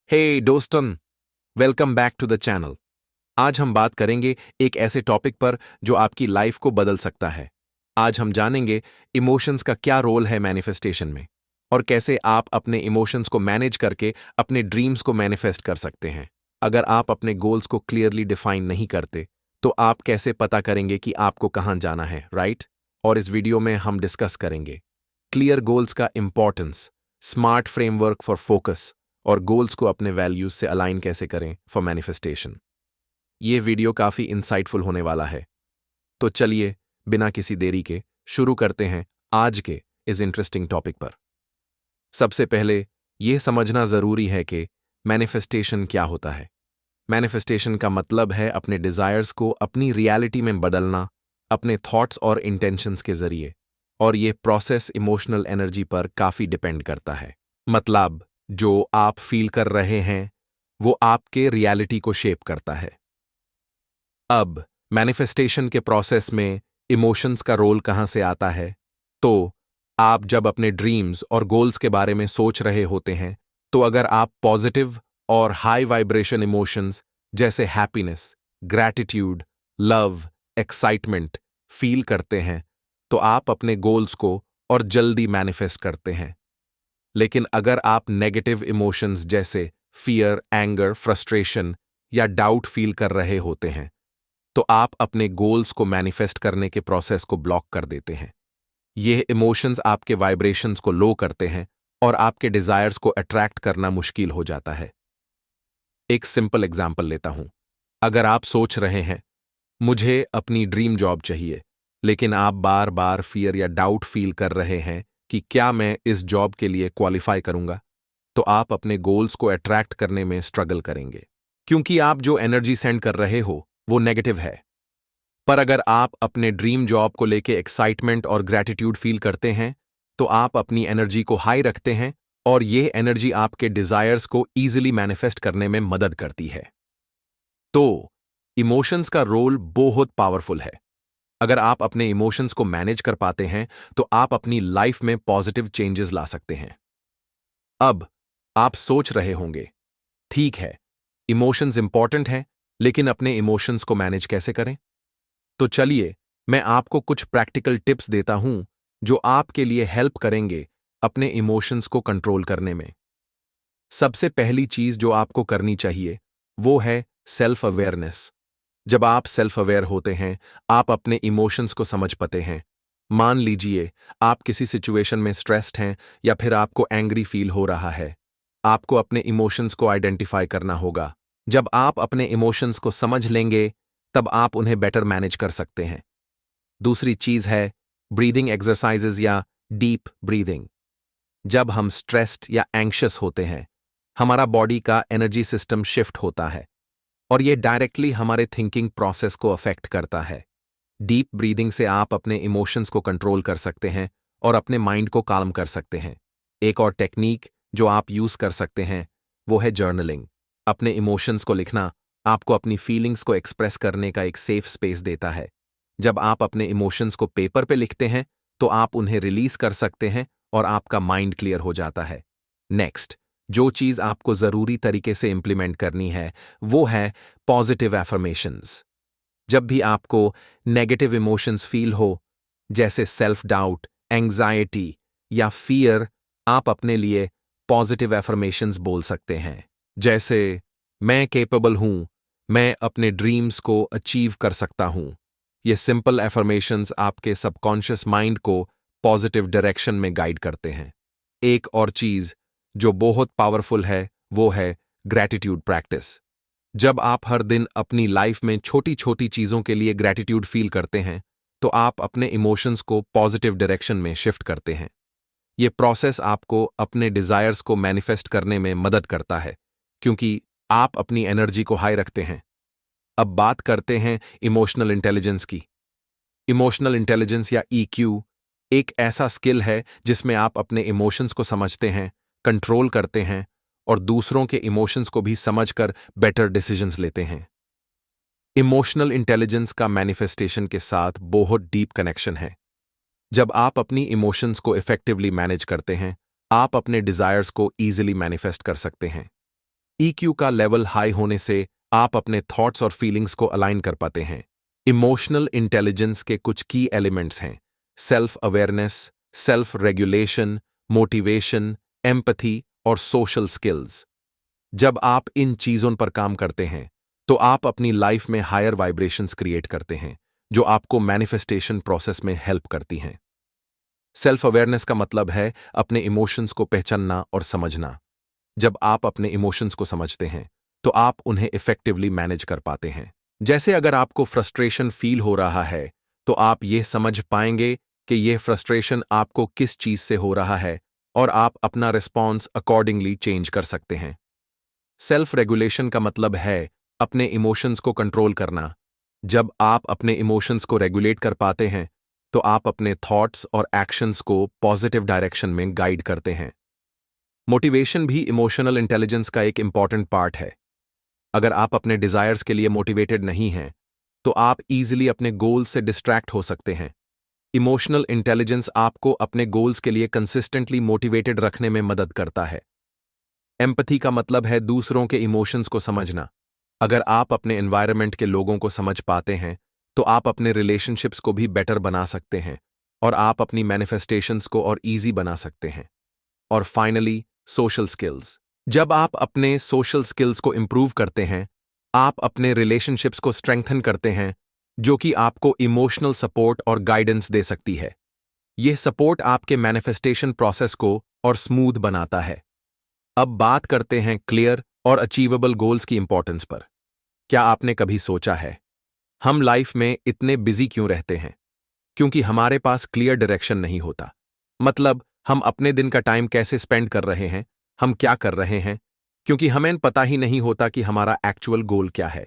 हे दोस्तन, welcome back to the channel. आज हम बात करेंगे एक ऐसे टॉपिक पर जो आपकी लाइफ को बदल सकता है। आज हम जानेंगे इमोशंस का क्या रोल है मैनिफेस्टेशन में और कैसे आप अपने इमोशंस को मैनेज करके अपने ड्रीम्स को मैनिफेस्ट कर सकते हैं। अगर आप अपने गोल्स को क्लियरली डिफाइन नहीं करते तो आप कैसे पता करेंगे कि आपको कहां जाना है, राइट? और इस वीडियो में हम डिस्कस करेंगे क्लियर गोल्स का importance, smart framework for focus और गोल्स को अपने वैल्यूज से अलाइन कैसे करें फॉर मैनिफेस्टेशन। ये वीडियो काफी इंसाइटफुल होने वाला है, तो चलिए बिना किसी देरी के शुरू करते हैं आज के इस इंटरेस्टिंग टॉपिक पर। सबसे पहले यह समझना जरूरी है कि मैनिफेस्टेशन क्या होता है। मैनिफेस्टेशन का मतलब है अपने डिजायर्स को अपनी रियलिटी में बदलना अपने थॉट्स और इंटेंशंस के जरिए, और ये प्रोसेस इमोशनल एनर्जी पर काफी डिपेंड करता है। मतलब जो आप फील कर रहे हैं वो आपके रियलिटी को शेप करता है। अब मैनिफेस्टेशन के प्रोसेस में इमोशंस का रोल कहां से आता है? तो आप जब अपने ड्रीम्स और गोल्स के बारे में सोच रहे होते हैं, तो अगर आप पॉजिटिव और हाई वाइब्रेशन इमोशंस जैसे happiness, gratitude, love, excitement feel करते हैं, तो आप अपने गोल्स को और जल्दी मैनिफेस्ट करते हैं। लेकिन अगर आप नेगेटिव इमोशंस जैसे फियर, एंगर, फ्रस्ट्रेशन या डाउट फील कर रहे होते हैं, तो आप अपने गोल्स को मैनिफेस्ट करने के प्रोसेस को ब्लॉक कर देते हैं। ये इमोशंस आपके वाइब्रेशंस को लो करते हैं और आपके डिजायर्स को अट्रैक्ट करना मुश्किल हो जाता है। एक सिंपल एग्जाम्पल लेता हूं। अगर आप सोच रहे हैं मुझे अपनी ड्रीम जॉब चाहिए, लेकिन आप बार बार फियर या डाउट फील कर रहे हैं कि क्या मैं इस जॉब के लिए क्वालिफाई करूंगा, तो आप अपने गोल्स को अट्रैक्ट करने में स्ट्रगल करेंगे, क्योंकि आप जो एनर्जी सेंड कर रहे हो वो नेगेटिव है। पर अगर आप अपने ड्रीम जॉब को लेके एक्साइटमेंट और ग्रैटिट्यूड फील करते हैं, तो आप अपनी एनर्जी को हाई रखते हैं और ये एनर्जी आपके डिजायर्स को ईजिली मैनिफेस्ट करने में मदद करती है। तो इमोशंस का रोल बहुत पावरफुल है। अगर आप अपने इमोशंस को मैनेज कर पाते हैं तो आप अपनी लाइफ में पॉजिटिव चेंजेस ला सकते हैं। अब आप सोच रहे होंगे, ठीक है, इमोशंस इंपॉर्टेंट हैं, लेकिन अपने इमोशंस को मैनेज कैसे करें? तो चलिए मैं आपको कुछ प्रैक्टिकल टिप्स देता हूं जो आपके लिए हेल्प करेंगे अपने इमोशंस को कंट्रोल करने में। सबसे पहली चीज जो आपको करनी चाहिए वो है सेल्फ अवेयरनेस। जब आप सेल्फ अवेयर होते हैं, आप अपने इमोशंस को समझ पाते हैं। मान लीजिए आप किसी सिचुएशन में स्ट्रेस्ड हैं या फिर आपको एंग्री फील हो रहा है। आपको अपने इमोशंस को आइडेंटिफाई करना होगा। जब आप अपने इमोशंस को समझ लेंगे, तब आप उन्हें बेटर मैनेज कर सकते हैं। दूसरी चीज है ब्रीदिंग एक्सरसाइजेज या डीप ब्रीदिंग। जब हम स्ट्रेस्ड या एंग्शियस होते हैं, हमारा बॉडी का एनर्जी सिस्टम शिफ्ट होता है और यह डायरेक्टली हमारे थिंकिंग प्रोसेस को अफेक्ट करता है। डीप ब्रीदिंग से आप अपने इमोशंस को कंट्रोल कर सकते हैं और अपने माइंड को काम कर सकते हैं। एक और टेक्निक जो आप यूज कर सकते हैं वो है जर्नलिंग। अपने इमोशंस को लिखना आपको अपनी फीलिंग्स को एक्सप्रेस करने का एक सेफ स्पेस देता है। जब आप अपने इमोशंस को पेपर पे लिखते हैं तो आप उन्हें रिलीज कर सकते हैं और आपका माइंड क्लियर हो जाता है। नेक्स्ट, जो चीज आपको जरूरी तरीके से इंप्लीमेंट करनी है वो है पॉजिटिव एफर्मेशंस। जब भी आपको नेगेटिव इमोशंस फील हो, जैसे सेल्फ डाउट, एंग्जाइटी या फियर, आप अपने लिए पॉजिटिव एफर्मेशंस बोल सकते हैं, जैसे मैं केपेबल हूं, मैं अपने ड्रीम्स को अचीव कर सकता हूं। ये सिंपल एफर्मेशंस आपके सबकॉन्शियस माइंड को पॉजिटिव डायरेक्शन में गाइड करते हैं। एक और चीज जो बहुत पावरफुल है वो है ग्रैटिट्यूड प्रैक्टिस। जब आप हर दिन अपनी लाइफ में छोटी छोटी चीजों के लिए ग्रैटिट्यूड फील करते हैं, तो आप अपने इमोशंस को पॉजिटिव डायरेक्शन में शिफ्ट करते हैं। ये प्रोसेस आपको अपने डिजायर्स को मैनिफेस्ट करने में मदद करता है, क्योंकि आप अपनी एनर्जी को हाई रखते हैं। अब बात करते हैं इमोशनल इंटेलिजेंस की। इमोशनल इंटेलिजेंस या ईक्यू एक ऐसा स्किल है जिसमें आप अपने इमोशंस को समझते हैं, कंट्रोल करते हैं और दूसरों के इमोशंस को भी समझकर बेटर डिसीजंस लेते हैं। इमोशनल इंटेलिजेंस का मैनिफेस्टेशन के साथ बहुत डीप कनेक्शन है। जब आप अपनी इमोशंस को इफेक्टिवली मैनेज करते हैं, आप अपने डिजायर्स को ईजिली मैनिफेस्ट कर सकते हैं। ईक्यू का लेवल हाई होने से आप अपने थॉट्स और फीलिंग्स को अलाइन कर पाते हैं। इमोशनल इंटेलिजेंस के कुछ की एलिमेंट्स हैं: self awareness, self regulation, motivation, empathy और सोशल स्किल्स। जब आप इन चीजों पर काम करते हैं तो आप अपनी लाइफ में हायर वाइब्रेशंस क्रिएट करते हैं, जो आपको मैनिफेस्टेशन प्रोसेस में हेल्प करती हैं। सेल्फ अवेयरनेस का मतलब है अपने इमोशंस को पहचानना और समझना। जब आप अपने इमोशंस को समझते हैं तो आप उन्हें इफेक्टिवली मैनेज कर पाते हैं। जैसे अगर आपको फ्रस्ट्रेशन फील हो रहा है तो आप ये समझ पाएंगे कि यह फ्रस्ट्रेशन आपको किस चीज से हो रहा है और आप अपना रिस्पॉन्स अकॉर्डिंगली चेंज कर सकते हैं। सेल्फ रेगुलेशन का मतलब है अपने इमोशंस को कंट्रोल करना। जब आप अपने इमोशंस को रेगुलेट कर पाते हैं तो आप अपने थॉट्स और एक्शंस को पॉजिटिव डायरेक्शन में गाइड करते हैं। मोटिवेशन भी इमोशनल इंटेलिजेंस का एक इंपॉर्टेंट पार्ट है। अगर आप अपने डिजायर्स के लिए मोटिवेटेड नहीं हैं तो आप इजीली अपने गोल्स से डिस्ट्रैक्ट हो सकते हैं। इमोशनल इंटेलिजेंस आपको अपने गोल्स के लिए कंसिस्टेंटली मोटिवेटेड रखने में मदद करता है। एम्पैथी का मतलब है दूसरों के इमोशंस को समझना। अगर आप अपने एनवायरनमेंट के लोगों को समझ पाते हैं तो आप अपने रिलेशनशिप्स को भी बेटर बना सकते हैं और आप अपनी मैनिफेस्टेशंस को और ईजी बना सकते हैं। और फाइनली, सोशल स्किल्स। जब आप अपने सोशल स्किल्स को इंप्रूव करते हैं, आप अपने रिलेशनशिप्स को स्ट्रेंथन करते हैं, जो कि आपको इमोशनल सपोर्ट और गाइडेंस दे सकती है। यह सपोर्ट आपके मैनिफेस्टेशन प्रोसेस को और स्मूथ बनाता है। अब बात करते हैं क्लियर और अचीवेबल गोल्स की इंपॉर्टेंस पर। क्या आपने कभी सोचा है, हम लाइफ में इतने बिजी क्यों रहते हैं? क्योंकि हमारे पास क्लियर डायरेक्शन नहीं होता। मतलब, हम अपने दिन का टाइम कैसे स्पेंड कर रहे हैं, हम क्या कर रहे हैं, क्योंकि हमें पता ही नहीं होता कि हमारा एक्चुअल गोल क्या है।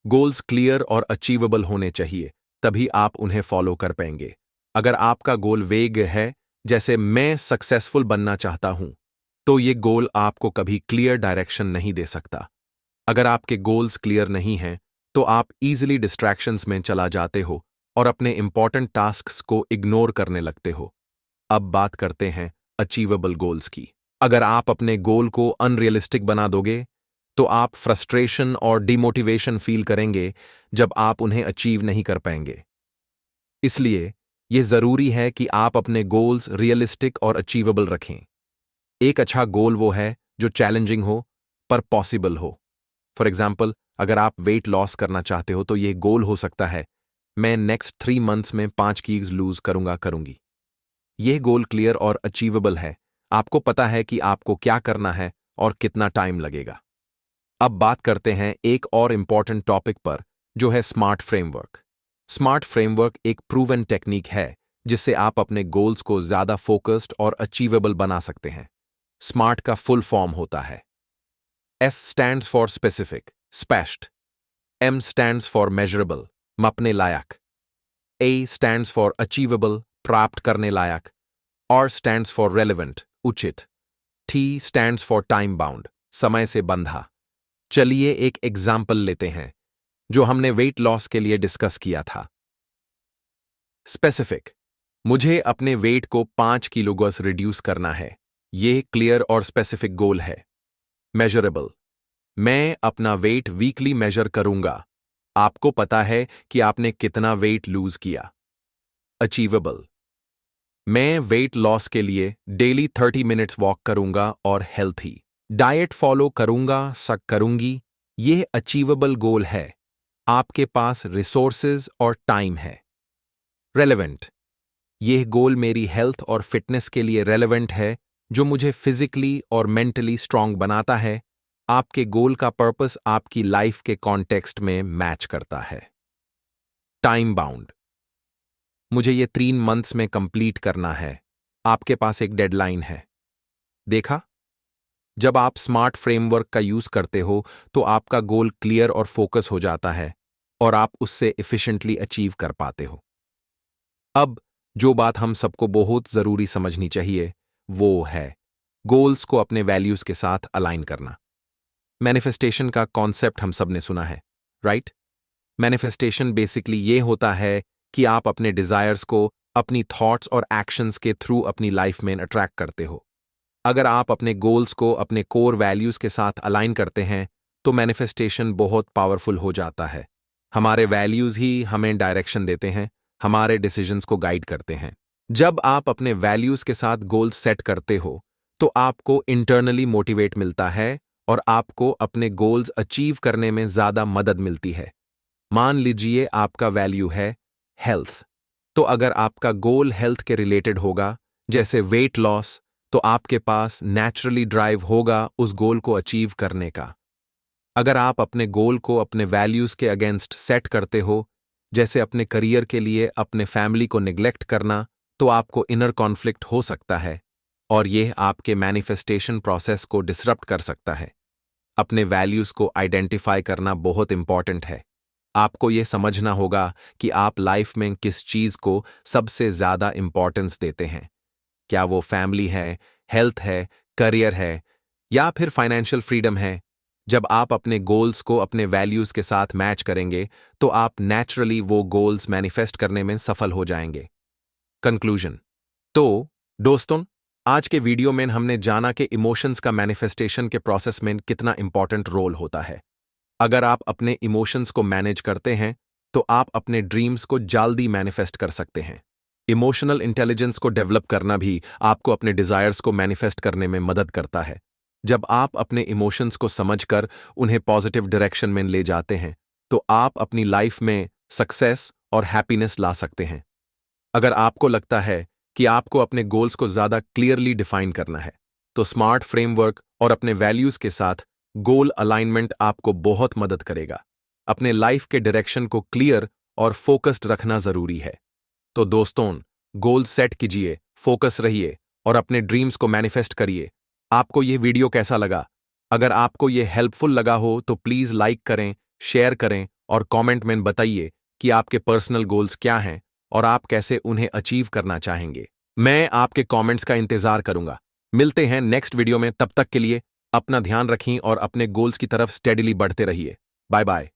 गोल्स क्लियर और अचीवेबल होने चाहिए, तभी आप उन्हें फॉलो कर पाएंगे। अगर आपका गोल वेग है, जैसे मैं सक्सेसफुल बनना चाहता हूं, तो ये गोल आपको कभी क्लियर डायरेक्शन नहीं दे सकता। अगर आपके गोल्स क्लियर नहीं हैं, तो आप इजीली डिस्ट्रैक्शंस में चला जाते हो और अपने इंपॉर्टेंट टास्क्स को इग्नोर करने लगते हो। अब बात करते हैं अचीवेबल गोल्स की। अगर आप अपने गोल को अनरियलिस्टिक बना दोगे, तो आप फ्रस्ट्रेशन और डिमोटिवेशन फील करेंगे जब आप उन्हें अचीव नहीं कर पाएंगे। इसलिए यह जरूरी है कि आप अपने गोल्स रियलिस्टिक और अचीवेबल रखें। एक अच्छा गोल वो है जो चैलेंजिंग हो पर पॉसिबल हो। फॉर एग्जाम्पल, अगर आप वेट लॉस करना चाहते हो तो यह गोल हो सकता है, मैं नेक्स्ट 3 मंथ्स में 5 कीज लूज करूंगी। यह गोल क्लियर और अचीवेबल है। आपको पता है कि आपको क्या करना है और कितना टाइम लगेगा। अब बात करते हैं एक और इंपॉर्टेंट टॉपिक पर, जो है स्मार्ट फ्रेमवर्क। स्मार्ट फ्रेमवर्क एक प्रूवन टेक्निक है जिससे आप अपने गोल्स को ज्यादा फोकस्ड और अचीवेबल बना सकते हैं। स्मार्ट का फुल फॉर्म होता है: S stands for specific, स्पष्ट; M stands for measurable, मापने लायक; A stands for achievable, प्राप्त करने लायक; R stands for relevant, उचित; T stands for time bound, समय से बंधा। चलिए एक एग्जाम्पल लेते हैं जो हमने वेट लॉस के लिए डिस्कस किया था। स्पेसिफिक: मुझे अपने वेट को 5 किलोग्राम रिड्यूस करना है। यह क्लियर और स्पेसिफिक गोल है। मेजरेबल: मैं अपना वेट वीकली मेजर करूंगा। आपको पता है कि आपने कितना वेट लूज किया। अचीवेबल: मैं वेट लॉस के लिए डेली 30 मिनट्स वॉक करूंगा और हेल्थी डाइट फॉलो करूंगी। यह अचीवेबल गोल है। आपके पास रिसोर्सेज और टाइम है। रेलेवेंट: यह गोल मेरी हेल्थ और फिटनेस के लिए रेलेवेंट है, जो मुझे फिजिकली और मेंटली स्ट्रांग बनाता है। आपके गोल का पर्पस आपकी लाइफ के कॉन्टेक्स्ट में मैच करता है। टाइम बाउंड: मुझे ये 3 मंथ्स में कंप्लीट करना है। आपके पास एक डेडलाइन है। देखा, जब आप स्मार्ट फ्रेमवर्क का यूज करते हो तो आपका गोल क्लियर और फोकस हो जाता है और आप उससे एफिशिएंटली अचीव कर पाते हो। अब जो बात हम सबको बहुत जरूरी समझनी चाहिए वो है गोल्स को अपने वैल्यूज के साथ अलाइन करना। मैनिफेस्टेशन का कॉन्सेप्ट हम सब ने सुना है, राइट? मैनिफेस्टेशन बेसिकली ये होता है कि आप अपने डिजायर्स को अपनी थॉट्स और एक्शंस के थ्रू अपनी लाइफ में अट्रैक्ट करते हो। अगर आप अपने गोल्स को अपने कोर वैल्यूज के साथ अलाइन करते हैं तो मैनिफेस्टेशन बहुत पावरफुल हो जाता है। हमारे वैल्यूज ही हमें डायरेक्शन देते हैं, हमारे डिसीजंस को गाइड करते हैं। जब आप अपने वैल्यूज के साथ गोल्स सेट करते हो तो आपको इंटरनली मोटिवेट मिलता है और आपको अपने गोल्स अचीव करने में ज्यादा मदद मिलती है। मान लीजिए आपका वैल्यू है हेल्थ, तो अगर आपका गोल हेल्थ के रिलेटेड होगा, जैसे वेट लॉस, तो आपके पास नेचुरली ड्राइव होगा उस गोल को अचीव करने का। अगर आप अपने गोल को अपने वैल्यूज के अगेंस्ट सेट करते हो, जैसे अपने करियर के लिए अपने फैमिली को निग्लेक्ट करना, तो आपको इनर कॉन्फ्लिक्ट हो सकता है और यह आपके मैनिफेस्टेशन प्रोसेस को डिसरप्ट कर सकता है। अपने वैल्यूज को आइडेंटिफाई करना बहुत इंपॉर्टेंट है। आपको यह समझना होगा कि आप लाइफ में किस चीज को सबसे ज्यादा इंपॉर्टेंस देते हैं। क्या वो फैमिली है, हेल्थ है, करियर है, या फिर फाइनेंशियल फ्रीडम है? जब आप अपने गोल्स को अपने वैल्यूज के साथ मैच करेंगे तो आप नेचुरली वो गोल्स मैनिफेस्ट करने में सफल हो जाएंगे। कंक्लूजन। तो दोस्तों, आज के वीडियो में हमने जाना कि इमोशंस का मैनिफेस्टेशन के प्रोसेस में कितना इंपॉर्टेंट रोल होता है। अगर आप अपने इमोशंस को मैनेज करते हैं तो आप अपने ड्रीम्स को जल्दी मैनिफेस्ट कर सकते हैं। इमोशनल इंटेलिजेंस को डेवलप करना भी आपको अपने डिजायर्स को मैनिफेस्ट करने में मदद करता है। जब आप अपने इमोशंस को समझकर उन्हें पॉजिटिव डायरेक्शन में ले जाते हैं तो आप अपनी लाइफ में सक्सेस और हैप्पीनेस ला सकते हैं। अगर आपको लगता है कि आपको अपने गोल्स को ज्यादा क्लियरली डिफाइन करना है तो स्मार्ट फ्रेमवर्क और अपने वैल्यूज के साथ गोल अलाइनमेंट आपको बहुत मदद करेगा। अपने लाइफ के डायरेक्शन को क्लियर और फोकस्ड रखना जरूरी है। तो दोस्तों, गोल सेट कीजिए, फोकस रहिए और अपने ड्रीम्स को मैनिफेस्ट करिए। आपको यह वीडियो कैसा लगा? अगर आपको यह हेल्पफुल लगा हो तो प्लीज लाइक करें, शेयर करें और कमेंट में बताइए कि आपके पर्सनल गोल्स क्या हैं और आप कैसे उन्हें अचीव करना चाहेंगे। मैं आपके कमेंट्स का इंतजार करूंगा। मिलते हैं नेक्स्ट वीडियो में, तब तक के लिए अपना ध्यान रखें और अपने गोल्स की तरफ स्टेडिली बढ़ते रहिए। Bye bye.